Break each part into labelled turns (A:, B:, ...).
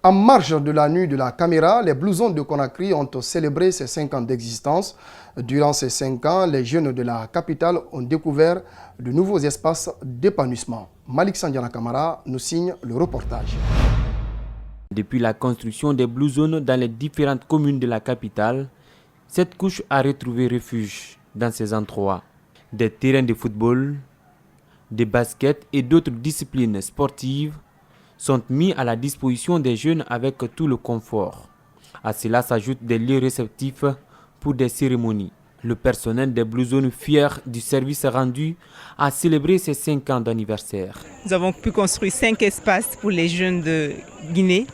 A: En marge de la nuit de la caméra, les Blousons de Conakry ont célébré ses 5 ans d'existence. Durant ces 5 ans, les jeunes de la capitale ont découvert de nouveaux espaces d'épanouissement. Malik Sandiana Kamara nous signe le reportage.
B: Depuis la construction des Blue Zones dans les différentes communes de la capitale, cette couche a retrouvé refuge dans ces endroits. Des terrains de football, de basket et d'autres disciplines sportives sont mis à la disposition des jeunes avec tout le confort. À cela s'ajoutent des lieux réceptifs pour des cérémonies. Le personnel des Blue Zones, fier du service rendu, a célébré ses 5 ans d'anniversaire.
C: Nous avons pu construire 5 espaces pour les jeunes de Guinée.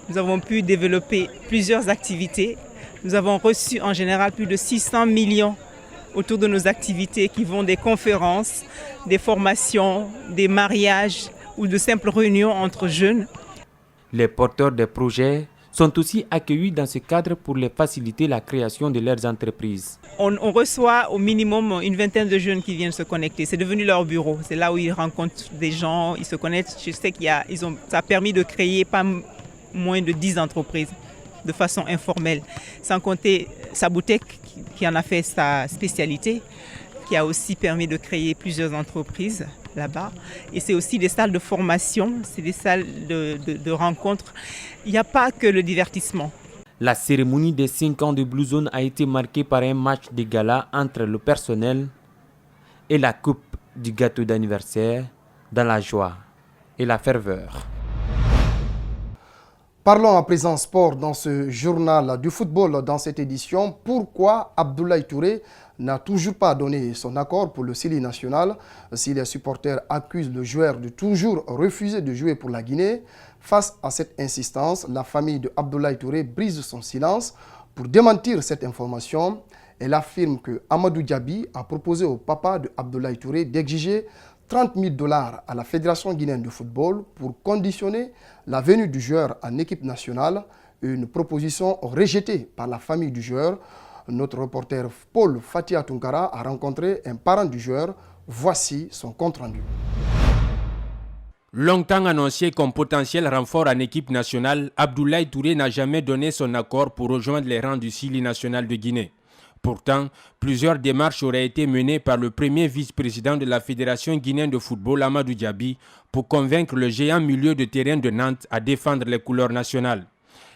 C: Nous avons pu développer plusieurs activités. Nous avons reçu en général plus de 600 millions autour de nos activités qui vont des conférences, des formations, des mariages ou de simples réunions entre jeunes.
B: Les porteurs des projets sont aussi accueillis dans ce cadre pour les faciliter la création de leurs entreprises.
C: On reçoit au minimum une vingtaine de jeunes qui viennent se connecter. C'est devenu leur bureau. C'est là où ils rencontrent des gens, ils se connaissent. Je sais ça a permis de créer pas moins de 10 entreprises de façon informelle. Sans compter Saboutek qui en a fait sa spécialité, qui a aussi permis de créer plusieurs entreprises là-bas. Et c'est aussi des salles de formation, c'est des salles de rencontres. Il n'y a pas que le divertissement.
B: La cérémonie des 5 ans de Blue Zone a été marquée par un match de gala entre le personnel et la coupe du gâteau d'anniversaire dans la joie et la ferveur.
A: Parlons à présent sport dans ce journal du football dans cette édition. Pourquoi Abdoulaye Touré n'a toujours pas donné son accord pour le Sili national? Si les supporters accusent le joueur de toujours refuser de jouer pour la Guinée, face à cette insistance, la famille de Abdoulaye Touré brise son silence. Pour démentir cette information, elle affirme que Amadou Diaby a proposé au papa de Abdoulaye Touré d'exiger 30 000 $ à la Fédération guinéenne de football pour conditionner la venue du joueur en équipe nationale, une proposition rejetée par la famille du joueur. Notre reporter Paul Fatia Tunkara a rencontré un parent du joueur. Voici son compte-rendu.
D: Longtemps annoncé comme potentiel renfort en équipe nationale, Abdoulaye Touré n'a jamais donné son accord pour rejoindre les rangs du Sili national de Guinée. Pourtant, plusieurs démarches auraient été menées par le premier vice-président de la Fédération guinéenne de football, Amadou Diaby, pour convaincre le géant milieu de terrain de Nantes à défendre les couleurs nationales.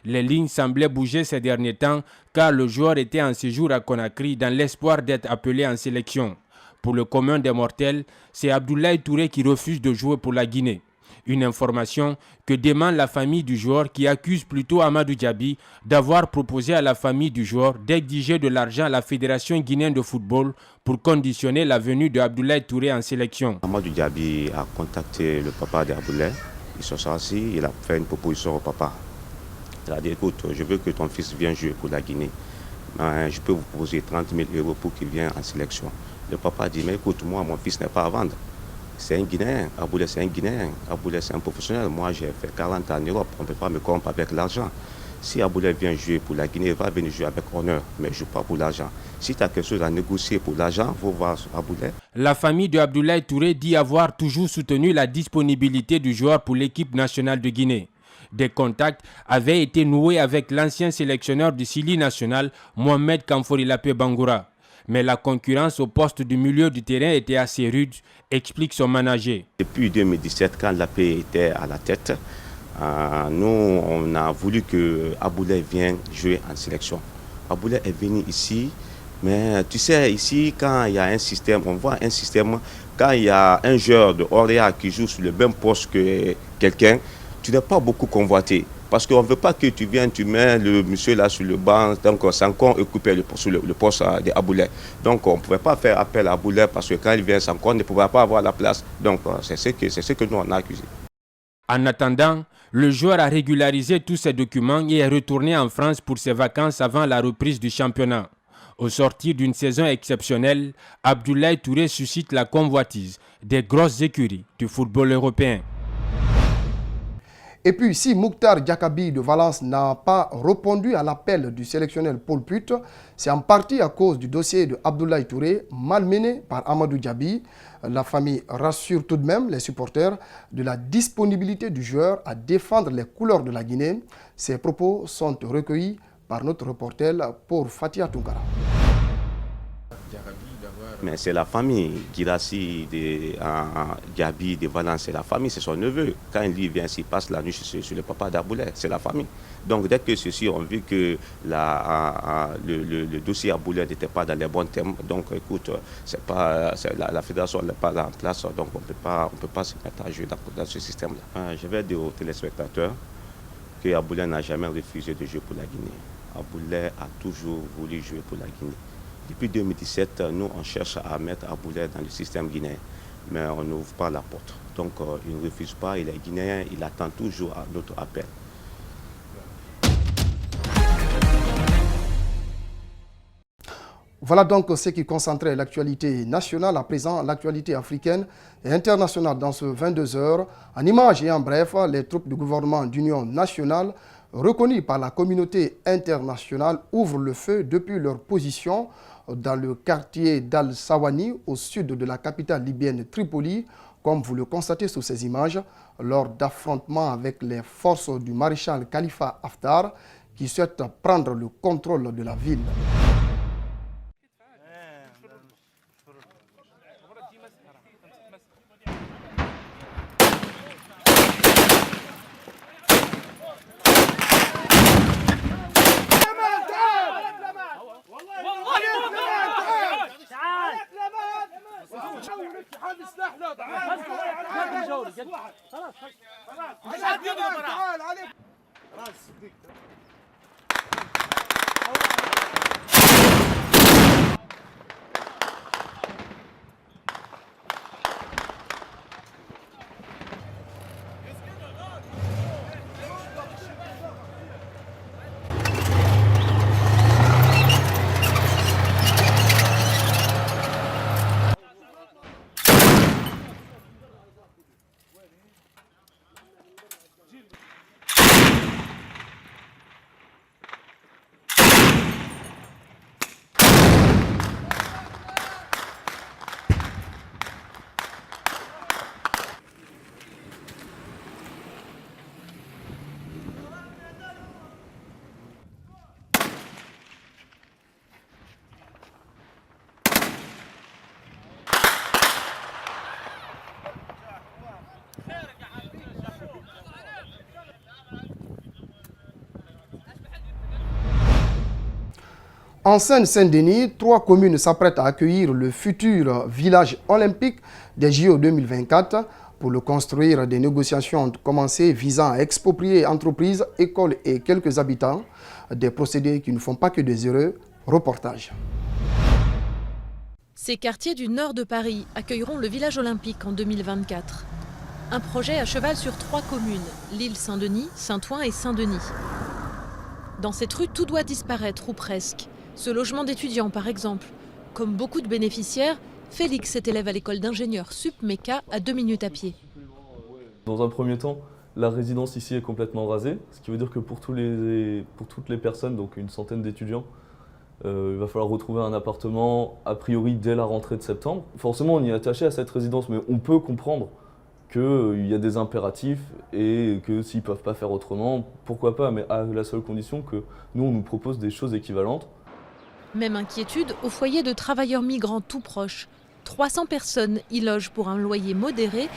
D: Les lignes semblaient bouger ces derniers temps car le joueur était en séjour à Conakry dans l'espoir d'être appelé en sélection. Pour le commun des mortels, c'est Abdoulaye Touré qui refuse de jouer pour la Guinée. Une information que dément la famille du joueur qui accuse plutôt Amadou Diaby d'avoir proposé à la famille du joueur d'exiger de l'argent à la Fédération guinéenne de football pour conditionner la venue de Abdoulaye Touré en sélection.
E: Amadou Diaby a contacté le papa d'Abdoulaye. Ils sont assis, il a fait une proposition au papa. Il a dit, écoute, je veux que ton fils vienne jouer pour la Guinée. Je peux vous proposer 30 000 € pour qu'il vienne en sélection. Le papa a dit, mais écoute, moi, mon fils n'est pas à vendre. C'est un Guinéen, Abdoulaye c'est un Guinéen, Abdoulaye c'est un professionnel. Moi j'ai fait 40 ans en Europe, on ne peut pas me corrompre avec l'argent. Si Abdoulaye vient jouer pour la Guinée, il va venir jouer avec honneur, mais je ne joue pas pour l'argent. Si tu as quelque chose à négocier pour l'argent, il faut voir Abdoulaye.
D: La famille de Abdoulaye Touré dit avoir toujours soutenu la disponibilité du joueur pour l'équipe nationale de Guinée. Des contacts avaient été noués avec l'ancien sélectionneur du Sili national, Mohamed Kamfori Lapé Bangoura. Mais la concurrence au poste du milieu du terrain était assez rude, explique son manager.
E: Depuis 2017, quand Lapé était à la tête, nous, on a voulu que Abdoulaye vienne jouer en sélection. Abdoulaye est venu ici, mais tu sais, ici, quand il y a un système, on voit un système, quand il y a un joueur de Orléans qui joue sur le même poste que quelqu'un, tu n'es pas beaucoup convoité. Parce qu'on ne veut pas que tu viennes, tu mets le monsieur là sur le banc, donc Sankon occupait le poste d'Abdoulaye. Donc on ne pouvait pas faire appel à Abdoulaye parce que quand il vient, Sankon ne pouvait pas avoir la place. Donc c'est ce que nous on a accusé.
D: En attendant, le joueur a régularisé tous ses documents et est retourné en France pour ses vacances avant la reprise du championnat. Au sortir d'une saison exceptionnelle, Abdoulaye Touré suscite la convoitise des grosses écuries du football européen.
A: Et puis, si Mouktar Diakabi de Valence n'a pas répondu à l'appel du sélectionneur Paul Put, c'est en partie à cause du dossier de Abdoulaye Touré, malmené par Amadou Diaby. La famille rassure tout de même les supporters de la disponibilité du joueur à défendre les couleurs de la Guinée. Ces propos sont recueillis par notre reporter pour Fatia Tunkara.
E: Mais c'est la famille. Girassi, Diaby de Valence, c'est la famille, c'est son neveu. Quand lui vient, il passe la nuit sur le papa d'Aboulay, c'est la famille. Donc dès que ceux-ci ont vu que le dossier Aboulay n'était pas dans les bons termes, donc écoute, la fédération n'est pas là en place, donc on ne peut pas se mettre à jouer dans ce système-là. Je vais dire aux téléspectateurs que Aboulay n'a jamais refusé de jouer pour la Guinée. Aboulay a toujours voulu jouer pour la Guinée. Depuis 2017, nous, on cherche à mettre Aboulay dans le système guinéen, mais on n'ouvre pas la porte. Donc, il ne refuse pas, il est guinéen, il attend toujours notre appel.
A: Voilà donc ce qui concentrait l'actualité nationale. À présent, l'actualité africaine et internationale dans ce 22 heures. En images et en bref, les troupes du gouvernement d'union nationale reconnues par la communauté internationale ouvrent le feu depuis leur position dans le quartier d'Al-Sawani, au sud de la capitale libyenne Tripoli, comme vous le constatez sur ces images, lors d'affrontements avec les forces du maréchal Khalifa Haftar qui souhaitent prendre le contrôle de la ville. En Seine-Saint-Denis, 3 communes s'apprêtent à accueillir le futur village olympique des JO 2024. Pour le construire, des négociations ont commencé visant à exproprier entreprises, écoles et quelques habitants. Des procédés qui ne font pas que des heureux. Reportage.
F: Ces quartiers du nord de Paris accueilleront le village olympique en 2024. Un projet à cheval sur 3 communes, Lille Saint-Denis, Saint-Ouen et Saint-Denis. Dans cette rue, tout doit disparaître, ou presque. Ce logement d'étudiants, par exemple. Comme beaucoup de bénéficiaires, Félix est élève à l'école d'ingénieurs SUP-MECA à 2 minutes à pied.
G: Dans un premier temps, la résidence ici est complètement rasée, ce qui veut dire que pour toutes les personnes, donc une centaine d'étudiants, il va falloir retrouver un appartement, a priori, dès la rentrée de septembre. Forcément, on y est attaché à cette résidence, mais on peut comprendre qu'il y a des impératifs et que s'ils ne peuvent pas faire autrement, pourquoi pas, mais à la seule condition que nous, on nous propose des choses équivalentes.
F: Même inquiétude au foyer de travailleurs migrants tout proches. 300 personnes y logent pour un loyer modéré.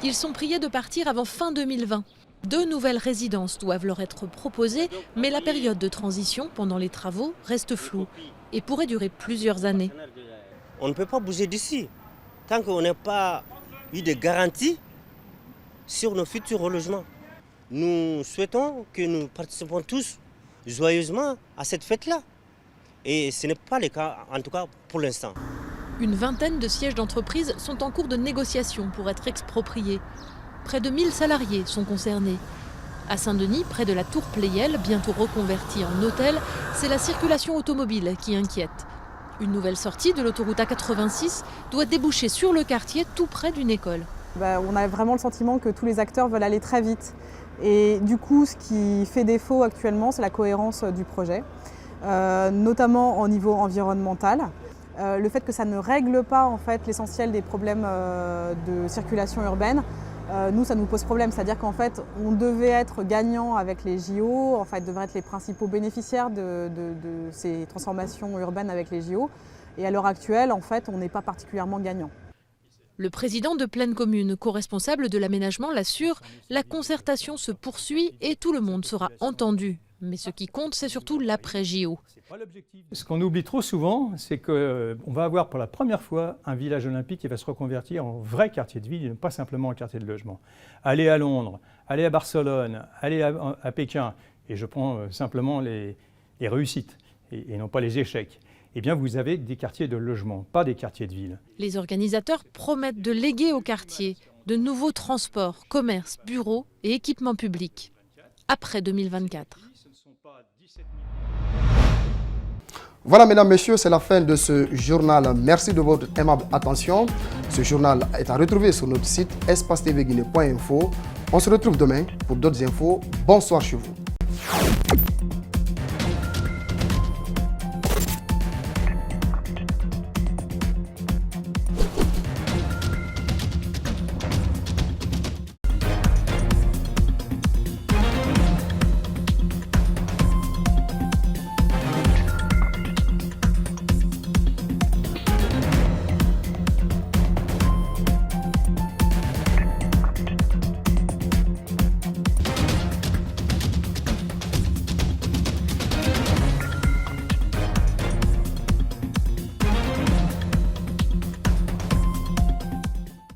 F: Ils sont priés de partir avant fin 2020. 2 nouvelles résidences doivent leur être proposées, mais la période de transition pendant les travaux reste floue et pourrait durer plusieurs années.
H: On ne peut pas bouger d'ici tant qu'on n'a pas eu de garanties sur nos futurs relogements. Nous souhaitons que nous participons tous joyeusement à cette fête-là. Et ce n'est pas le cas, en tout cas pour l'instant.
F: Une vingtaine de sièges d'entreprise sont en cours de négociation pour être expropriés. Près de 1000 salariés sont concernés. À Saint-Denis, près de la tour Pleyel, bientôt reconvertie en hôtel, c'est la circulation automobile qui inquiète. Une nouvelle sortie de l'autoroute A86 doit déboucher sur le quartier tout près d'une école.
I: On a vraiment le sentiment que tous les acteurs veulent aller très vite Et du coup, ce qui fait défaut actuellement, c'est la cohérence du projet, notamment au niveau environnemental. Le fait que ça ne règle pas en fait, l'essentiel des problèmes de circulation urbaine, nous, ça nous pose problème. C'est-à-dire qu'en fait, on devait être gagnant avec les JO, en fait, devrait être les principaux bénéficiaires de ces transformations urbaines avec les JO. Et à l'heure actuelle, en fait, on n'est pas particulièrement gagnant.
F: Le président de Plaine Commune, co-responsable de l'aménagement, l'assure, la concertation se poursuit et tout le monde sera entendu. Mais ce qui compte, c'est surtout l'après-JO.
J: Ce qu'on oublie trop souvent, c'est qu'on va avoir pour la première fois un village olympique qui va se reconvertir en vrai quartier de ville et pas simplement un quartier de logement. Aller à Londres, aller à Barcelone, aller à Pékin, et je prends simplement les réussites et non pas les échecs. Eh bien, vous avez des quartiers de logement, pas des quartiers de ville.
F: Les organisateurs promettent de léguer au quartier de nouveaux transports, commerces, bureaux et équipements publics après 2024.
A: Voilà, mesdames, messieurs, c'est la fin de ce journal. Merci de votre aimable attention. Ce journal est à retrouver sur notre site espacetvguinée.info. On se retrouve demain pour d'autres infos. Bonsoir chez vous.